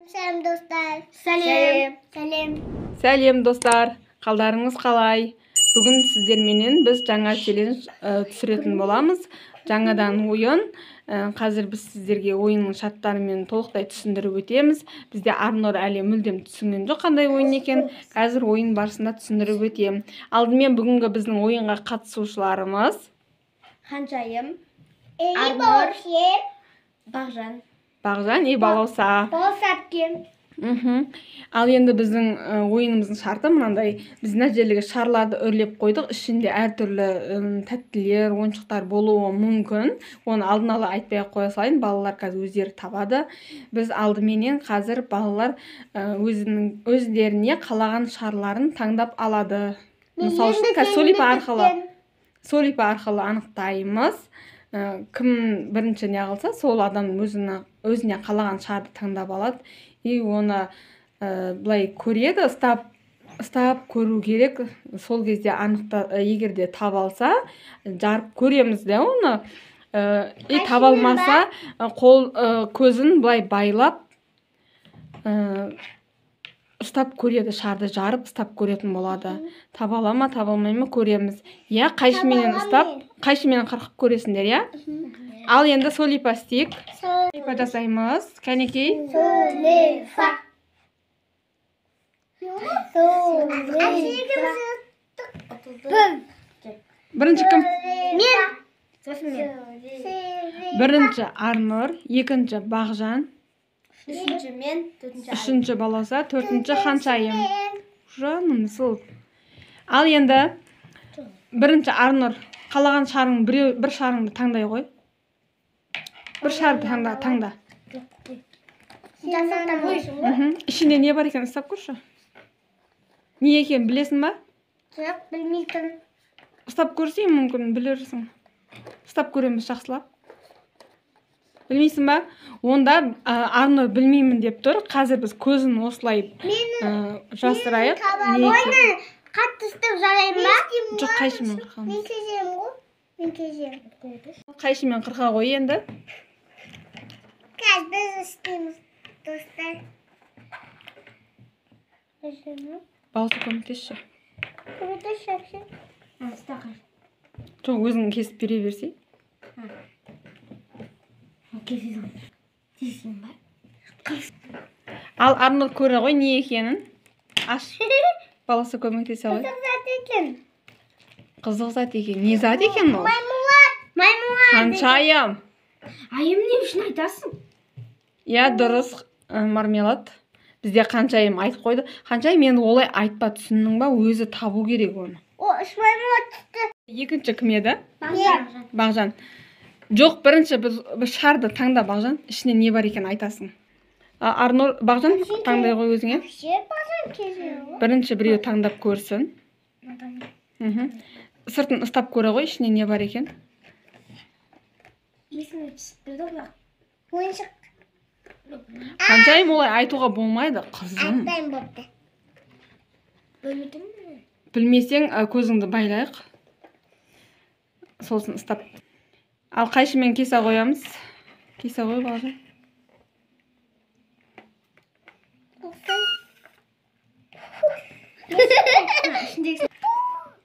Selam dostlar. Сәлем достар, қалдарыңыз қалай? Бүгін сіздерменен біз жаңа челлендж түсіретін боламыз. Жаңадан ойын. Қазір біз сіздерге ойынның шарттарымен толықтай түсіндіріп өтеміз. Бізде Арнор әлі мүлдем түсінген жоқ қандай ойын екен. Қазір ойын барысында түсіндіріп өтем. Алдымен бүгінгі біздің ойынға қатысушыларымыз Ханшайым, Арнор, Бағжан и Балауса. Ал енді біздің ойынымыздың шарты мынандай. Біз мына жерге шарларды үрлеп қойдық. Ішінде әртүрлі тәттілер, ойыншықтар болуы мүмкін. Оны алдын ала айтпай қоя салайын. Балалар қазір өздері табады. Біз алдыменен қазір балалар өздеріне қалаған шарларын таңдап алады. Мысалы үшін солипа арқылы анықтаймыз. Кім бірінші не қылса, сол адам өзіне қалаған шарды таңдап алады. И оны былай көреді, ұстап көру керек. Сол кезде егерде таба алса, жарып көреміз де оны. И таба алмаса, көзін былай байлап ұстап көреді, шарды жарып ұстап көретін болады. Таба ала ма, таба алмай ма көреміз. Я, қайшымен ұстап, қайшымен қырқып көресіңдер, я? Ал енді солипа істейік. Солипа жасаймыз. Кәнекей. Бірінші кім? Бірінші Арнор, екінші Бағжан, үшінші Балауса, төртінші Ханшайым. Жаным, сол. Ал енді бірінші Арнор, қалаған шарың бір шарыңды таңдай қой. Bir şarkı tanda. İçinde ne var eken ıstap көрші? Не екен білесің ба? Жоқ, білмейтін. Ұстап көрсең мүмкін білерсің. Ұстап көреміз жақсылап. Білмейсің ба? Онда Арнор білмеймін деп тұр. Қазір біз көзін осылай жасырайық. Қатты ұстап жарайын ба? Жоқ, қайшымен қырқамыз. Мен кезем ғой. Мен кезем. Қайшымен қырқа ғой енді. Қазір біз істейміз, достар. Балсы көмектесші. Көмектесші. Жоқ, өзің кесіп бере берсей. Ал Арнор көре ғой не екенін. Аш. Баласы көмектесе ғой. Қызық зат екен. Қызық зат екен. Не зат екен ол? Маймылар. Ханшайым. Айым не үшін айтасың? Я, дұрыс, мармелад. Бізде Ханшайым айтып қойды. Ханшайым енді олай айтпа, түсіндің ба? Өзі табу керек оны. О, үш маймылар түсті. Екінші кім еді? Бағжан. Жоқ, бірінші бір шарды таңда, Бағжан. Ішіне не бар екен айтасың. Арнор, Бағжан, таңдай қой өзіңе. Бірінші біреу таңдап көрсін. Сыртын ұстап көре ғой, ішіне не бар екен. Есіме түсіп тұрды ғой. Ойыншық. Ханшайым олай айтуға болмайды, қызым. Айтпайын бопты. Бөлмедің бі? Білмесең, көзіңді байлайық. Сосын ұстап. Ал қайшымен кесе қоямыз. Кесе қой, Бағжан.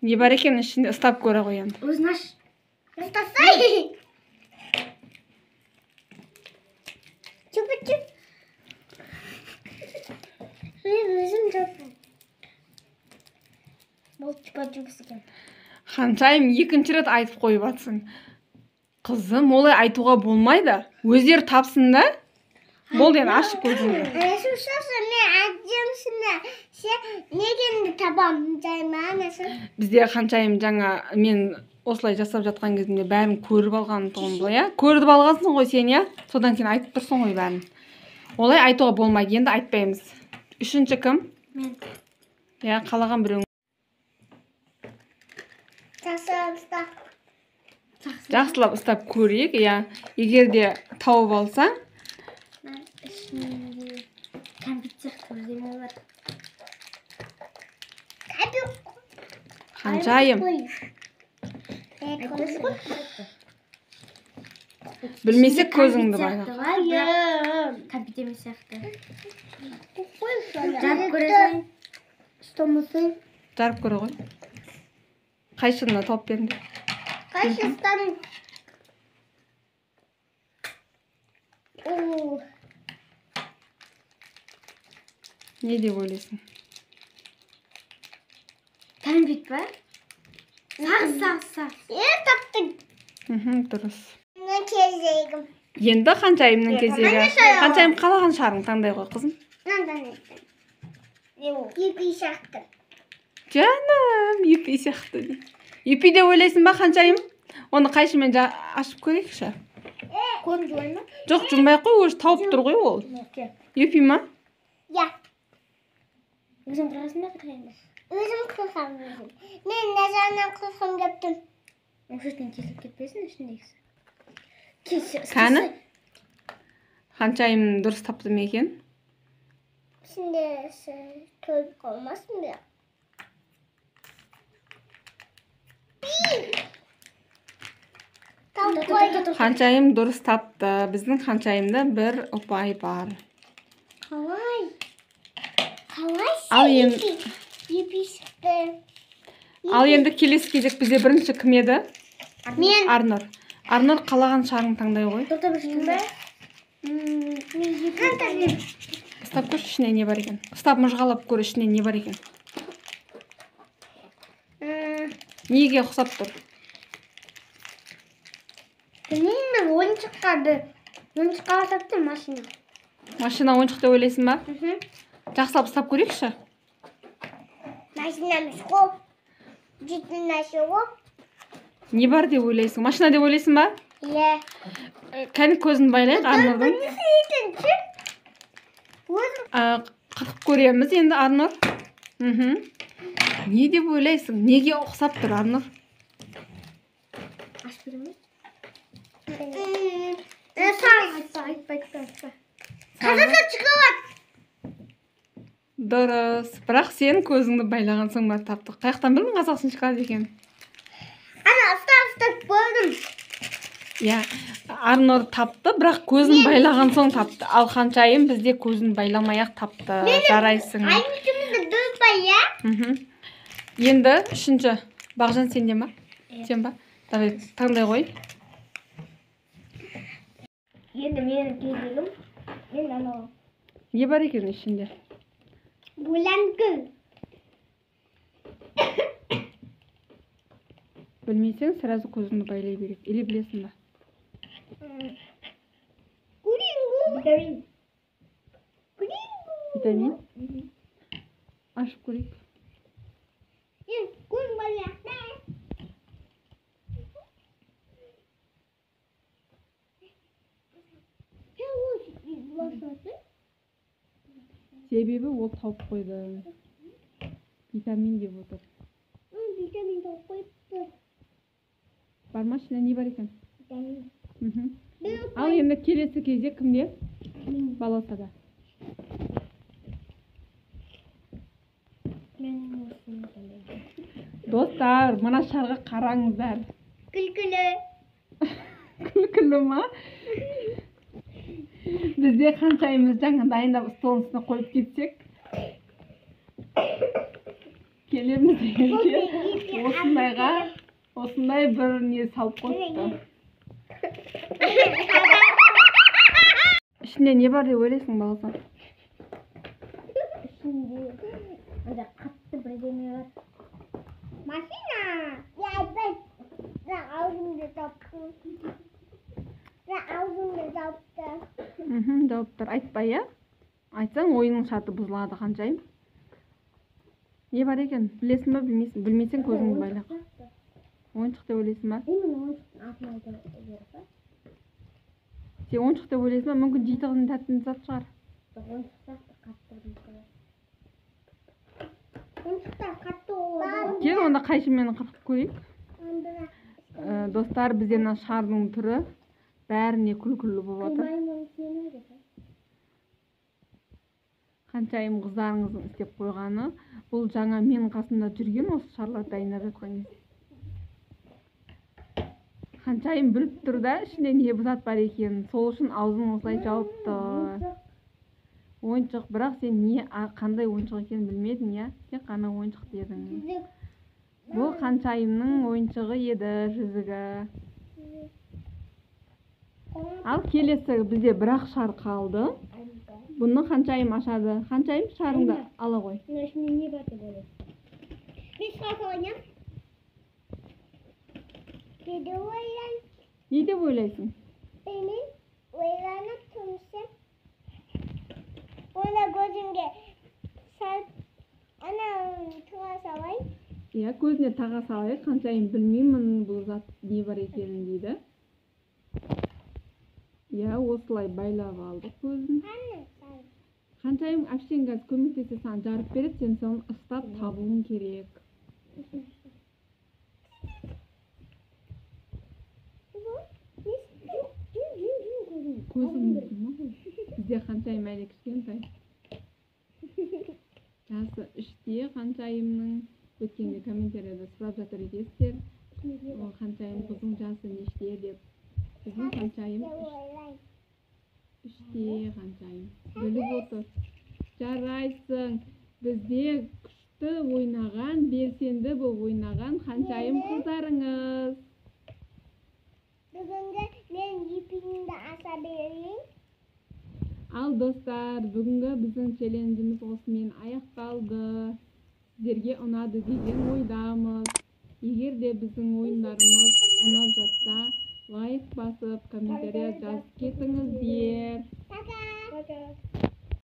Не бар екен ішінде ұстап көре қоямыз. Өзін аш. Ұстасай. Чүп-чүп. Мен өзім жоқпын. Бұл чүп-чүп екен. Ханшайым екінші рет айтып қойып атсың. Қызым, олай айтуға болмайды. Өздері тапсын да. Болды, енді ашып көзіңді. Шошасы, мен әдемсіне. Сен негенді табам, жайма, нәсін. Бізде Ханшайым жаңа мен осылай жасап жатқан кезімде бәрін көріп алған тұғын бұл, я? Көріп алғансың ғой сен, я? Содан кейін айтып тұрсың ғой бәрін. Олай айтуға болмайды, енді айтпаймыз. Үшінші кім? Мен. Я, қалаған біреуің. Жақсылап ұстап көрейік, я. Егер де тауып алсаң. Ішінде компьютер көрдеме бар. Ханшайым. Білмесек көзіңді байлақ. жүктеме сияқты. Жарып көресің. Стомысы. Жарып көре ғой. Қайшыны тауып беріңдер. Қайшыстан. Не деп ойлайсың? Кәмпит па? Сағыз. Таптың. Дұрыс. Мен кезегім. Енді Ханшайымның кезегі. Ханшайым қалаған шарын таңдай ғой, қызым. Мындан еттім. Епи сияқты. Жаным, епи сияқты. Епи деп ойлайсың ба, Ханшайым? Оны қайшымен ашып көрейікші. Көз жуай ма? Жоқ, жұмбай қой, өзі тауып тұр ғой ол. Епи ма? Я. Өзім қырғасын ба қырғайын ба? Өзім қырғам өзім. Мен назарынан қырғам кептім. Осыдан кесіп кетпесін ішіндегісі. Кәні? Ханшайым дұрыс тапты ма екен? Ішіндесі тойып қалмасын ба? Ханшайым дұрыс тапты. Біздің Ханшайымда бір ұпай бар. Қалай? Ал енді Епи шықты. Ал енді келесі кезек бізде бірінші кім еді? Мен. Арнұр. Арнұр қалаған шарын таңдай ғой. Тоқтап жүрсің бе? Мен епи. Ұстап көрші ішіне не бар екен? Ұстап мұжғалап көр ішіне не бар екен? Неге ұқсап тұр? Білмеймін, ойыншыққады. Ойыншыққа ұқсапты машина. Машина ойыншық деп ойлайсың ба? Жақсылап ұстап көрейікші. Машинамыз қоп. Жетін нашы қоп. Не бар деп ойлайсың? Машина деп ойлайсың ба? Иә. Кәні көзін байлайық Арнұрдың. Қырқып көреміз енді Арнұр. Не деп ойлайсың? Неге ұқсап тұр Арнұр? Ашып береміз? Айтпа. Қазірді шығып. Дұрыс. Бірақ сен көзіңді байлаған соң ба таптық. Қаяқтан білдің қазақтың шығады екен? Ана ұстап көрдім. Я, Арнұр тапты, бірақ көзін байлаған соң тапты. Ал Ханшайым бізде көзін байламай-ақ тапты. Жарайсың. Айнымды дұрпай, я? Енді үшінші. Бағжан сенде ма? Сен ба? Давай, таңдай қой. Енді менің кезегім. Мен анау. Не бар екен ішінде? Бұланкүл. Білмейсең, сразу көзіңді байлай береді. Или білесің ба? Витамин. Витамин? Ашып көрейік. Көз байлақты. Себебі ол тауып қойды. Витамин деп отыр. Витамин тауып қойыпты. Бар ма ішінде не бар екен? Витамин. Ал енді келесі кезде кімде? Баласада. Достар, мына шарға қараңыздар. Күлкілі. Күлкілі ма? Бізде Ханшайымыз жаңа дайындап столын үстіне қойып кетсек. Келеміз дегенше осындай бір не салып қойыпты. Ішінде не бар деп ойлайсың баласам? Ішінде қатты бірдеме бар. Машина. Аузымды тапты. Жауаптар айтпай, я? Айтсаң, ойының шарты бұзылады Ханшайым. Не бар екен? Білесің ба, білмейсің? Білмейсең көзіңді байлақ. Ойыншық деп ойлайсың ба? Сен ойыншық деп ойлайсың ба? Мүмкін жейтіғының тәттін зат шығар. Кел, онда қайшымен қырқып көрейік. Достар, бізде мына шардың түрі бәріне күлкілі болып отыр. Ханшайым қыздарыңыздың істеп қойғаны. Бұл жаңа мен қасында жүрген осы шарлар дайындап жатқан кезде. Ханшайым біліп тұр да, ішінде не зат бар екенін. Сол үшін аузын осылай жауыпты. Ойыншық, бірақ сен қандай ойыншық екенін білмедің, иә? Тек қана ойыншық дедің. Бұл Ханшайымның ойыншығы еді, жүзігі. Ал келесі бізде бір-ақ шар қалды. Бұны Ханшайым ашады. Ханшайым, шарыңды ала қой. Şimdi ne batı böyle? Bir şarkı oynayalım. Bir de oylan. Не деп ойлайсың? Benim oylanıp tanışım. Ona gözünge sal. Ana tuğa salay. Иә, көзіне таға салайық. Ханшайым білмеймін бұл зат не бар екенін дейді. Иә, осылай байлап алдық көзін. Anne sal. Ханшайым әпшең қазір көмектесе саған жарып береді, сен соны ұстап табуың керек. Көзің бізде Ханшайым әлі кішкентай. Жасы 3-те Ханшайымның. Өткенде комментарияда сұрап жатыр екенсіздер. Ханшайым қызың жасы неште деп. Біздің Ханшайым 3-те Ханшайым. Біліп отыр. Жарайсың. Бізде күшті ойнаған, белсенді болып ойнаған Ханшайым қыздарыңыз. Бүгінгі мен ипімді аса берейін. Ал достар, бүгінгі біздің челленджіміз осымен аяқталды. Сіздерге ұнады деген ойдамыз. Егер де біздің ойындарымыз ұнап жатса, лайк басып, комментария жазып кетіңіздер. Пока.